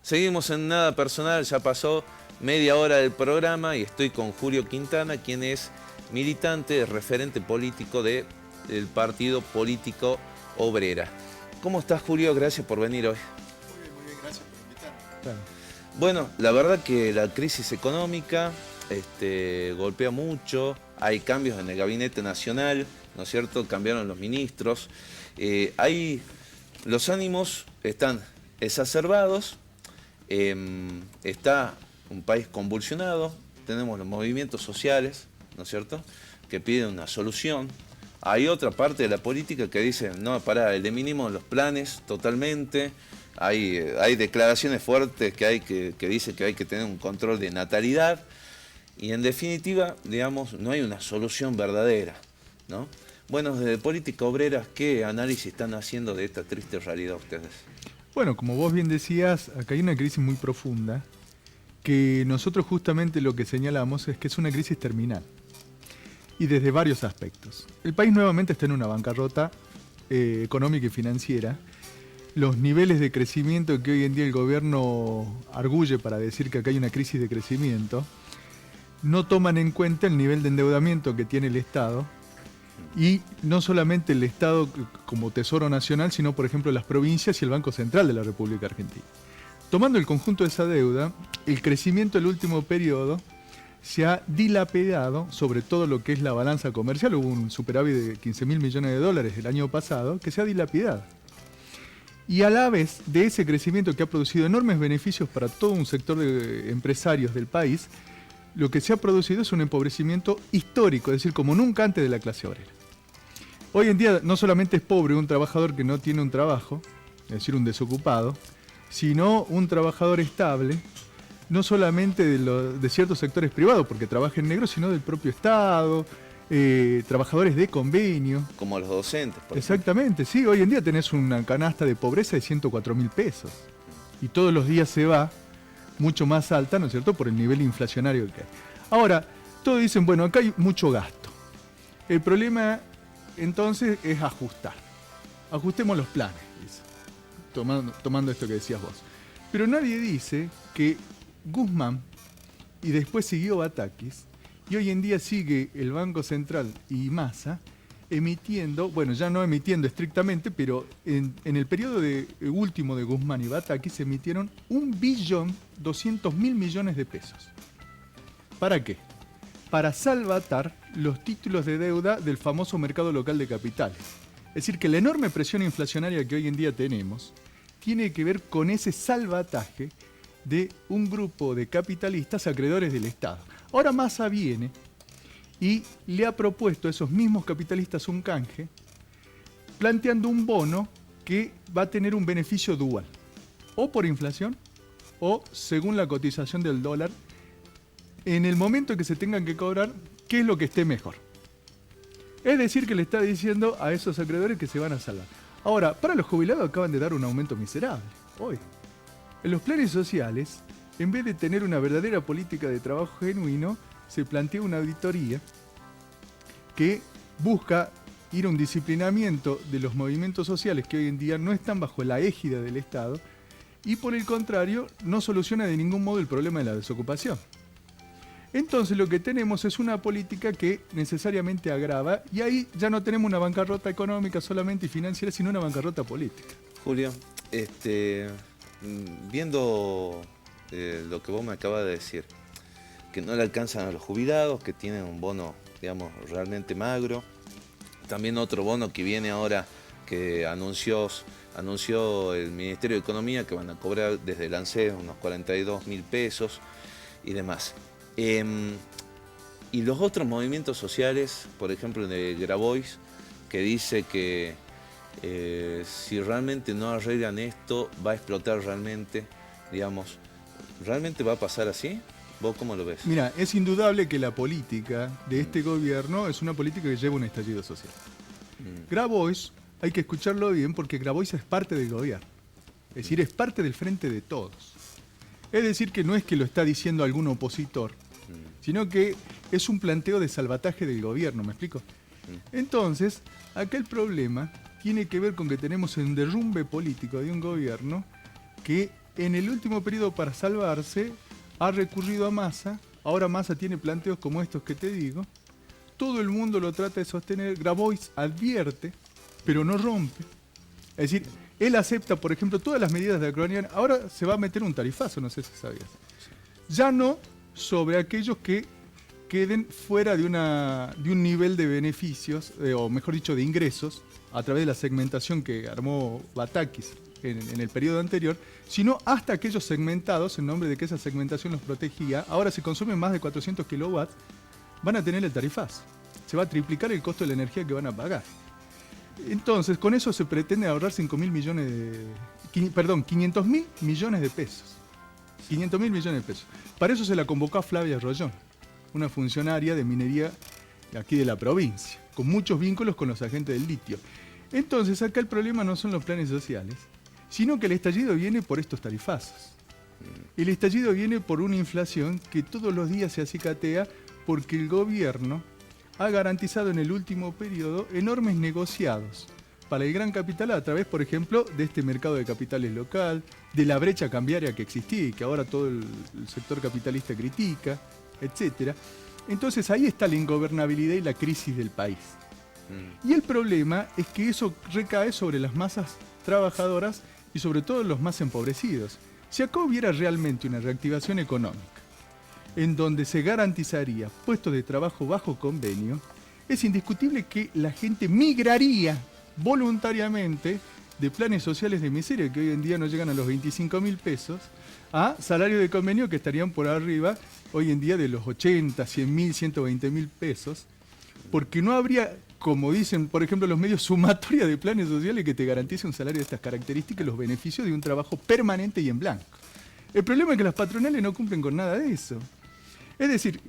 Seguimos en Nada Personal, ya pasó media hora del programa y estoy con Julio Quintana, quien es militante, referente político del Partido Político Obrera. ¿Cómo estás, Julio? Gracias por venir hoy. Muy bien, gracias por invitarme. Claro. Bueno, la verdad que la crisis económica golpea mucho, hay cambios en el gabinete nacional, ¿no es cierto? Cambiaron los ministros, los ánimos están exacerbados, está un país convulsionado, tenemos los movimientos sociales, ¿no es cierto?, que piden una solución. Hay otra parte de la política que dice, no, pará, eliminemos los planes totalmente. Hay declaraciones fuertes que dicen que hay que tener un control de natalidad. Y en definitiva, digamos, no hay una solución verdadera, ¿no? Bueno, desde Política Obrera, ¿qué análisis están haciendo de esta triste realidad ustedes? Bueno, como vos bien decías, acá hay una crisis muy profunda, que nosotros justamente lo que señalamos es que es una crisis terminal. Y desde varios aspectos. El país nuevamente está en una bancarrota económica y financiera. Los niveles de crecimiento que hoy en día el gobierno arguye para decir que acá hay una crisis de crecimiento, no toman en cuenta el nivel de endeudamiento que tiene el Estado, y no solamente el Estado como Tesoro Nacional, sino por ejemplo las provincias y el Banco Central de la República Argentina. Tomando el conjunto de esa deuda, el crecimiento del último periodo se ha dilapidado sobre todo lo que es la balanza comercial. Hubo un superávit de 15.000 millones de dólares el año pasado que se ha dilapidado. Y a la vez de ese crecimiento que ha producido enormes beneficios para todo un sector de empresarios del país, lo que se ha producido es un empobrecimiento histórico, es decir, como nunca antes de la clase obrera. Hoy en día no solamente es pobre un trabajador que no tiene un trabajo, es decir, un desocupado, sino un trabajador estable, no solamente de ciertos sectores privados, porque trabaja en negro, sino del propio Estado, trabajadores de convenio. Como los docentes, por Exactamente, sí. Hoy en día tenés una canasta de pobreza de 104.000 pesos. Y todos los días se va mucho más alta, ¿no es cierto?, por el nivel inflacionario que hay. Ahora, todos dicen, bueno, acá hay mucho gasto. El problema, entonces, es ajustar. Ajustemos los planes, dice, tomando esto que decías vos. Pero nadie dice que Guzmán, y después siguió Batakis, y hoy en día sigue el Banco Central y Massa emitiendo, bueno, ya no emitiendo estrictamente, pero en el periodo último de Guzmán y Batakis emitieron 1.200.000 millones de pesos. ¿Para qué? Para salvatar los títulos de deuda del famoso mercado local de capitales. Es decir, que la enorme presión inflacionaria que hoy en día tenemos tiene que ver con ese salvataje de un grupo de capitalistas acreedores del Estado. Ahora Massa viene y le ha propuesto a esos mismos capitalistas un canje, planteando un bono que va a tener un beneficio dual, o por inflación, o según la cotización del dólar, en el momento que se tengan que cobrar, qué es lo que esté mejor. Es decir, que le está diciendo a esos acreedores que se van a salvar. Ahora, para los jubilados acaban de dar un aumento miserable, hoy. En los planes sociales, en vez de tener una verdadera política de trabajo genuino, se plantea una auditoría que busca ir a un disciplinamiento de los movimientos sociales que hoy en día no están bajo la égida del Estado y por el contrario no soluciona de ningún modo el problema de la desocupación. Entonces lo que tenemos es una política que necesariamente agrava y ahí ya no tenemos una bancarrota económica solamente y financiera, sino una bancarrota política. Julio, viendo lo que vos me acabas de decir, que no le alcanzan a los jubilados, que tienen un bono, digamos, realmente magro. También otro bono que viene ahora, que anunció el Ministerio de Economía, que van a cobrar desde el ANSES unos 42.000 pesos y demás. Y los otros movimientos sociales, por ejemplo, de Grabois, que dice que si realmente no arreglan esto, va a explotar realmente, digamos, ¿realmente va a pasar así? ¿Vos cómo lo ves? Mira, es indudable que la política de este gobierno es una política que lleva un estallido social. Grabois, hay que escucharlo bien porque Grabois es parte del gobierno. Es decir, es parte del frente de todos. Es decir, que no es que lo está diciendo algún opositor, sino que es un planteo de salvataje del gobierno, ¿me explico? Entonces, acá el problema tiene que ver con que tenemos un derrumbe político de un gobierno que en el último periodo para salvarse ha recurrido a Massa. Ahora Massa tiene planteos como estos que te digo. Todo el mundo lo trata de sostener. Grabois advierte, pero no rompe. Es decir, él acepta, por ejemplo, todas las medidas de Acroanian. Ahora se va a meter un tarifazo, no sé si sabías. Ya no sobre aquellos que queden fuera de un nivel de beneficios, o mejor dicho, de ingresos, a través de la segmentación que armó Batakis en el periodo anterior, sino hasta aquellos segmentados, en nombre de que esa segmentación los protegía. Ahora, si consumen más de 400 kilowatts, van a tener el tarifazo. Se va a triplicar el costo de la energía que van a pagar. Entonces, con eso se pretende ahorrar 5.000 millones de... Perdón, 500.000 millones de pesos. 500.000 millones de pesos. Para eso se la convocó a Flavia Rollón, una funcionaria de minería aquí de la provincia, con muchos vínculos con los agentes del litio. Entonces, acá el problema no son los planes sociales, sino que el estallido viene por estos tarifazos. El estallido viene por una inflación que todos los días se acicatea porque el gobierno ha garantizado en el último periodo enormes negociados para el gran capital a través, por ejemplo, de este mercado de capitales local, de la brecha cambiaria que existía y que ahora todo el sector capitalista critica, etc. Entonces ahí está la ingobernabilidad y la crisis del país. Y el problema es que eso recae sobre las masas trabajadoras y sobre todo los más empobrecidos. Si acá hubiera realmente una reactivación económica, en donde se garantizaría puestos de trabajo bajo convenio, es indiscutible que la gente migraría voluntariamente de planes sociales de miseria, que hoy en día no llegan a los 25.000 pesos, a salarios de convenio que estarían por arriba, hoy en día, de los 80, 100.000, 120.000 pesos, porque no habría, como dicen, por ejemplo, los medios, sumatoria de planes sociales que te garantice un salario de estas características y los beneficios de un trabajo permanente y en blanco. El problema es que las patronales no cumplen con nada de eso. Es decir,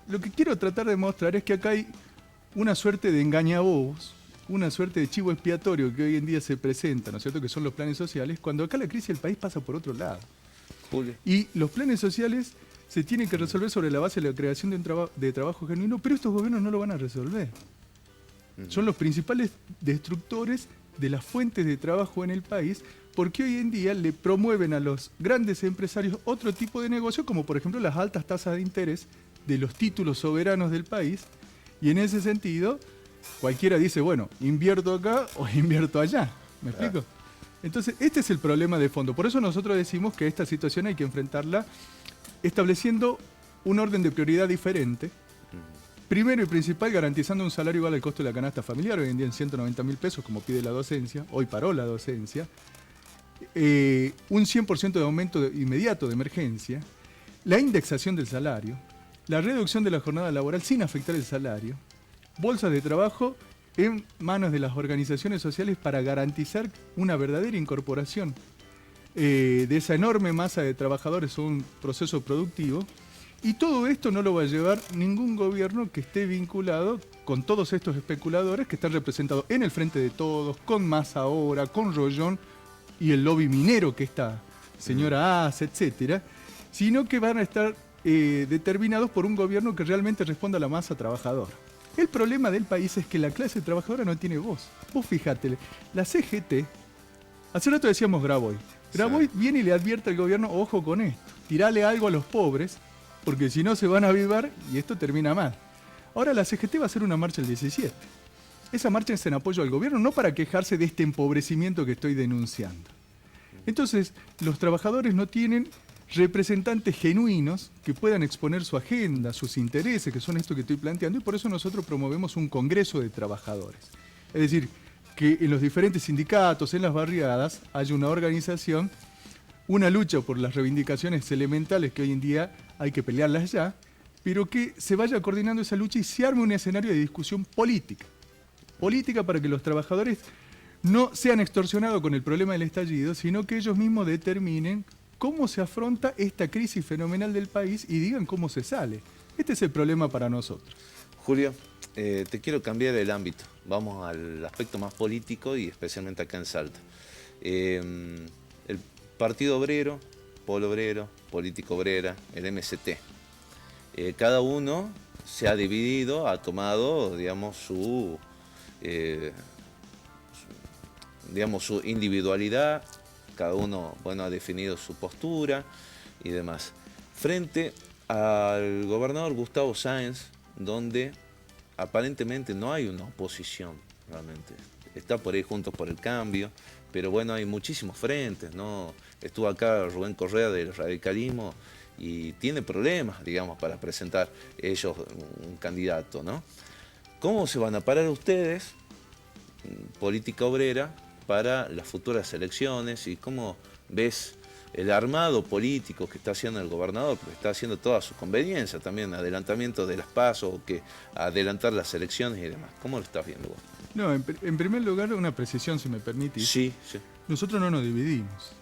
lo que quiero tratar de mostrar es que acá hay una suerte de engañabobos, una suerte de chivo expiatorio que hoy en día se presenta, ¿no es cierto?, que son los planes sociales, cuando acá la crisis del país pasa por otro lado. Julio. Y los planes sociales se tienen que resolver sobre la base de la creación de trabajo genuino, pero estos gobiernos no lo van a resolver. Son los principales destructores de las fuentes de trabajo en el país, porque hoy en día le promueven a los grandes empresarios otro tipo de negocio, como por ejemplo las altas tasas de interés de los títulos soberanos del país, y en ese sentido cualquiera dice, bueno, invierto acá o invierto allá. ¿Me explico? Entonces, este es el problema de fondo. Por eso nosotros decimos que esta situación hay que enfrentarla estableciendo un orden de prioridad diferente. Primero y principal, garantizando un salario igual al costo de la canasta familiar, hoy en día en 190.000 pesos, como pide la docencia. Hoy paró la docencia. Un 100% de aumento inmediato de emergencia. La indexación del salario. La reducción de la jornada laboral sin afectar el salario. Bolsas de trabajo en manos de las organizaciones sociales para garantizar una verdadera incorporación de esa enorme masa de trabajadores a un proceso productivo. Y todo esto no lo va a llevar ningún gobierno que esté vinculado con todos estos especuladores que están representados en el Frente de Todos, con Massa ahora, con Rollón y el lobby minero que está señora As, etcétera, sino que van a estar determinados por un gobierno que realmente responda a la masa trabajadora. El problema del país es que la clase trabajadora no tiene voz. Vos fíjate, la CGT, hace rato decíamos Grabois. Grabois viene y le advierte al gobierno, ojo con esto, tirale algo a los pobres, porque si no se van a avivar y esto termina mal. Ahora la CGT va a hacer una marcha el 17. Esa marcha es en apoyo al gobierno, no para quejarse de este empobrecimiento que estoy denunciando. Entonces, los trabajadores no tienen representantes genuinos que puedan exponer su agenda, sus intereses, que son esto que estoy planteando, y por eso nosotros promovemos un congreso de trabajadores. Es decir, que en los diferentes sindicatos, en las barriadas, haya una organización, una lucha por las reivindicaciones elementales que hoy en día hay que pelearlas ya, pero que se vaya coordinando esa lucha y se arme un escenario de discusión política. Política para que los trabajadores no sean extorsionados con el problema del estallido, sino que ellos mismos determinen cómo se afronta esta crisis fenomenal del país y digan cómo se sale. Este es el problema para nosotros. Julio, te quiero cambiar el ámbito. Vamos al aspecto más político y especialmente acá en Salta. El Partido Obrero, Polo Obrero, Política Obrera, el MST. Cada uno se ha dividido, ha tomado, digamos, su individualidad. cada uno, bueno, ha definido su postura y demás. Frente al gobernador Gustavo Sáenz, donde aparentemente no hay una oposición realmente. Está por ahí Juntos por el Cambio, pero bueno, hay muchísimos frentes, ¿no? Estuvo acá Rubén Correa del radicalismo y tiene problemas, digamos, para presentar ellos un candidato, ¿no? ¿Cómo se van a parar ustedes, política obrera, para las futuras elecciones y cómo ves el armado político que está haciendo el gobernador, porque está haciendo toda su conveniencia también, adelantamiento de las PASO, que adelantar las elecciones y demás? ¿Cómo lo estás viendo vos? No, en primer lugar, una precisión, si me permitís. Sí, sí. Nosotros no nos dividimos.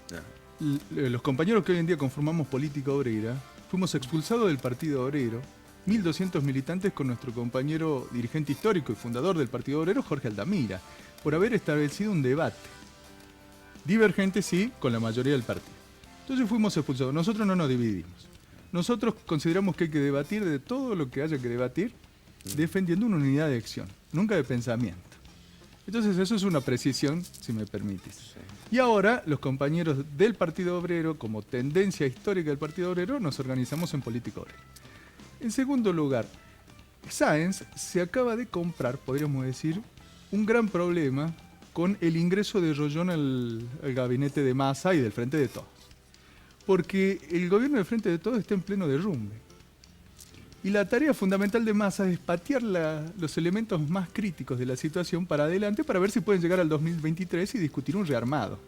No. Los compañeros que hoy en día conformamos política obrera, fuimos expulsados del Partido Obrero, 1.200 militantes con nuestro compañero dirigente histórico y fundador del Partido Obrero, Jorge Altamira, por haber establecido un debate. Divergente, sí, con la mayoría del partido. Entonces fuimos expulsados. Nosotros no nos dividimos. Nosotros consideramos que hay que debatir de todo lo que haya que debatir, defendiendo una unidad de acción, nunca de pensamiento. Entonces eso es una precisión, si me permites. Sí. Y ahora los compañeros del Partido Obrero, como tendencia histórica del Partido Obrero, nos organizamos en política obrera. En segundo lugar, Sáenz se acaba de comprar, podríamos decir, un gran problema con el ingreso de Rollón al gabinete de Massa y del Frente de Todos. Porque el gobierno del Frente de Todos está en pleno derrumbe. Y la tarea fundamental de Massa es patear los elementos más críticos de la situación para adelante para ver si pueden llegar al 2023 y discutir un rearmado.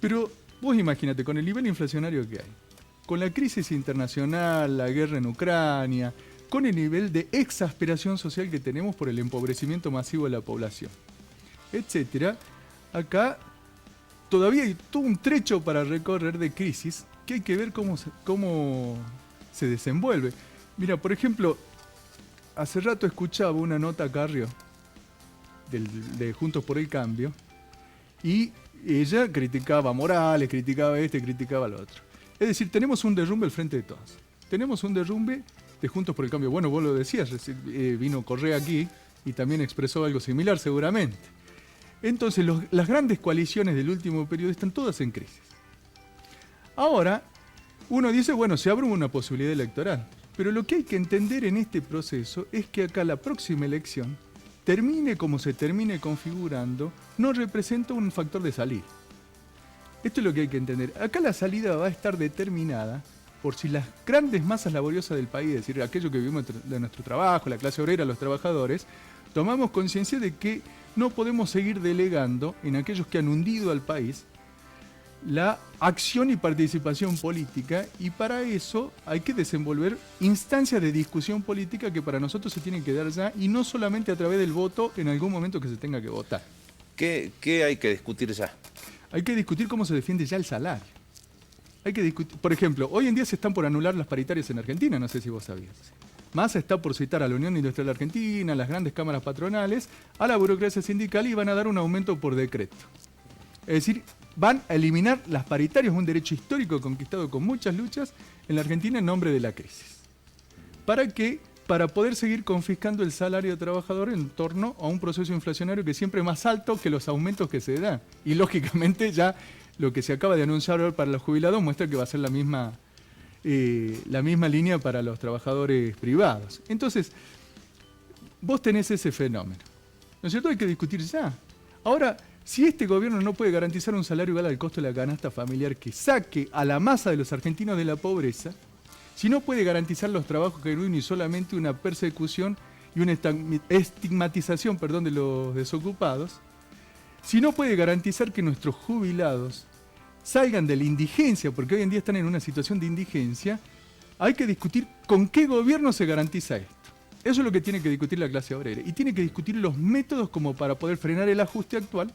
Pero vos imagínate, con el nivel inflacionario que hay, con la crisis internacional, la guerra en Ucrania, con el nivel de exasperación social que tenemos por el empobrecimiento masivo de la población, etcétera, acá todavía hay todo un trecho para recorrer de crisis que hay que ver cómo se desenvuelve. Mira, por ejemplo, hace rato escuchaba una nota a Carrió de Juntos por el Cambio y ella criticaba a Morales, criticaba a este, criticaba al otro. Es decir, tenemos un derrumbe al Frente de Todos. Tenemos un derrumbe de Juntos por el Cambio. Bueno, vos lo decías, vino Correa aquí y también expresó algo similar seguramente. Entonces, las grandes coaliciones del último periodo están todas en crisis. Ahora, uno dice, bueno, se abre una posibilidad electoral. Pero lo que hay que entender en este proceso es que acá la próxima elección, termine como se termine configurando, no representa un factor de salir. Esto es lo que hay que entender. Acá la salida va a estar determinada por si las grandes masas laboriosas del país, es decir, aquello que vivimos de nuestro trabajo, la clase obrera, los trabajadores, tomamos conciencia de que no podemos seguir delegando en aquellos que han hundido al país la acción y participación política, y para eso hay que desenvolver instancias de discusión política que para nosotros se tienen que dar ya, y no solamente a través del voto en algún momento que se tenga que votar. ¿Qué hay que discutir ya? Hay que discutir cómo se defiende ya el salario. Hay que discutir, por ejemplo, hoy en día se están por anular las paritarias en Argentina, no sé si vos sabías. Massa está por citar a la Unión Industrial Argentina, a las grandes cámaras patronales, a la burocracia sindical, y van a dar un aumento por decreto. Es decir, van a eliminar las paritarias, un derecho histórico conquistado con muchas luchas en la Argentina en nombre de la crisis. ¿Para qué? Para poder seguir confiscando el salario trabajador en torno a un proceso inflacionario que siempre es más alto que los aumentos que se dan. Y lógicamente ya lo que se acaba de anunciar hoy para los jubilados muestra que va a ser la misma línea para los trabajadores privados. Entonces, vos tenés ese fenómeno, ¿no es cierto? Hay que discutir ya. Ahora, si este gobierno no puede garantizar un salario igual al costo de la canasta familiar que saque a la masa de los argentinos de la pobreza, si no puede garantizar los trabajos genuinos y solamente una persecución y una estigmatización, de los desocupados, si no puede garantizar que nuestros jubilados salgan de la indigencia, porque hoy en día están en una situación de indigencia, hay que discutir con qué gobierno se garantiza esto. Eso es lo que tiene que discutir la clase obrera, y tiene que discutir los métodos como para poder frenar el ajuste actual,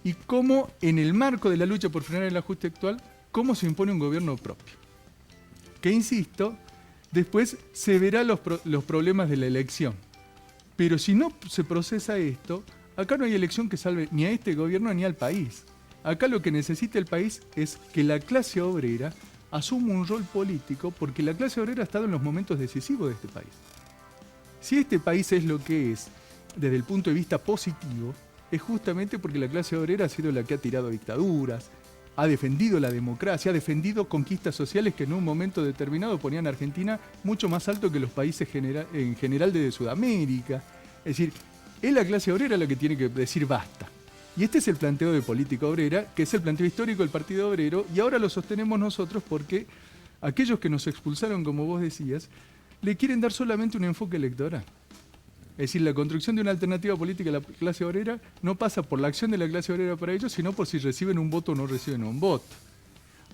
y cómo en el marco de la lucha por frenar el ajuste actual, cómo se impone un gobierno propio. Que insisto, después se verán los problemas de la elección. Pero si no se procesa esto, acá no hay elección que salve ni a este gobierno ni al país. Acá lo que necesita el país es que la clase obrera asuma un rol político, porque la clase obrera ha estado en los momentos decisivos de este país. Si este país es lo que es, desde el punto de vista positivo, es justamente porque la clase obrera ha sido la que ha tirado dictaduras, ha defendido la democracia, ha defendido conquistas sociales que en un momento determinado ponían a Argentina mucho más alto que los países en general de Sudamérica. Es decir, es la clase obrera la que tiene que decir basta. Y este es el planteo de política obrera, que es el planteo histórico del Partido Obrero, y ahora lo sostenemos nosotros porque aquellos que nos expulsaron, como vos decías, le quieren dar solamente un enfoque electoral. Es decir, la construcción de una alternativa política a la clase obrera no pasa por la acción de la clase obrera para ellos, sino por si reciben un voto o no reciben un voto.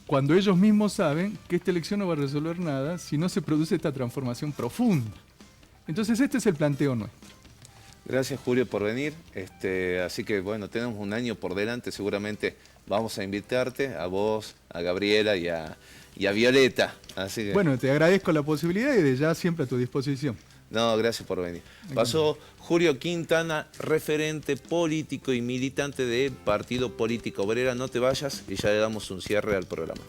Cuando ellos mismos saben que esta elección no va a resolver nada si no se produce esta transformación profunda. Entonces este es el planteo nuestro. Gracias, Julio, por venir. Así que, bueno, tenemos un año por delante. Seguramente vamos a invitarte, a vos, a Gabriela y a Violeta. Así que... Bueno, te agradezco la posibilidad y de ya siempre a tu disposición. No, gracias por venir. Pasó Julio Quintana, referente político y militante del Partido Político Obrera. No te vayas y ya le damos un cierre al programa.